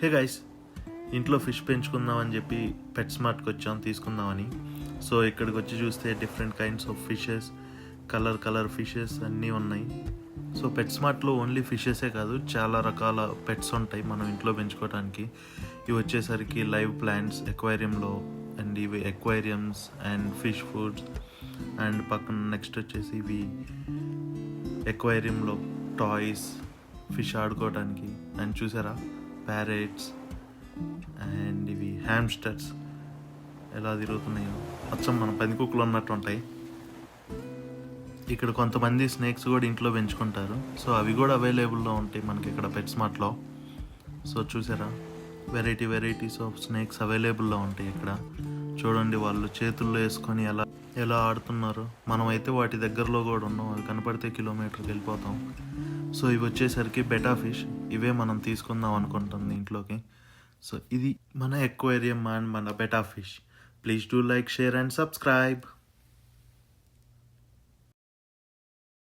Hey guys, ఇంట్లో fish పెంచుకుందామని చెప్పి పెట్ స్మార్ట్కి వచ్చాం తీసుకుందామని. సో ఇక్కడికి వచ్చి చూస్తే different kinds of fishes, colour fishes అన్నీ ఉన్నాయి. సో పెట్ స్మార్ట్లో ఓన్లీ ఫిషెసే కాదు, చాలా రకాల పెట్స్ ఉంటాయి మనం ఇంట్లో పెంచుకోవడానికి. ఇవి వచ్చేసరికి లైవ్ ప్లాంట్స్ ఎక్వేరియంలో, అండ్ ఇవి aquariums and fish foods. And పక్కన నెక్స్ట్ వచ్చేసి ఇవి ఎక్వేరియంలో టాయ్స్, ఫిష్ ఆడుకోవడానికి. అండ్ చూసారా, ప్యారెట్స్ అండ్ ఇవి హ్యామ్స్టర్స్ ఎలా తిరుగుతున్నాయో, అచ్చం మన పందికొక్కులు ఉన్నట్టు ఉంటాయి. ఇక్కడ కొంతమంది స్నేక్స్ కూడా ఇంట్లో పెంచుకుంటారు. సో అవి కూడా అవైలబుల్లో ఉంటాయి మనకి ఇక్కడ పెట్ స్మార్ట్లో. సో చూసారా, వెరైటీస్ ఆఫ్ స్నేక్స్ అవైలబుల్లో ఉంటాయి ఇక్కడ. చూడండి వాళ్ళు చేతుల్లో వేసుకొని ఎలా ఆడుతున్నారు. మనమైతే వాటి దగ్గరలో కూడా ఉన్నాం, అవి కనపడితే కిలోమీటర్కి వెళ్ళిపోతాం. సో ఇవి వచ్చేసరికి బెటా ఫిష్, ఇవే మనం తీసుకుందాం అనుకుంటుంది ఇంట్లోకి. సో ఇది మన ఎక్వేరియం అండ్ మన beta fish. Please do like, share and subscribe.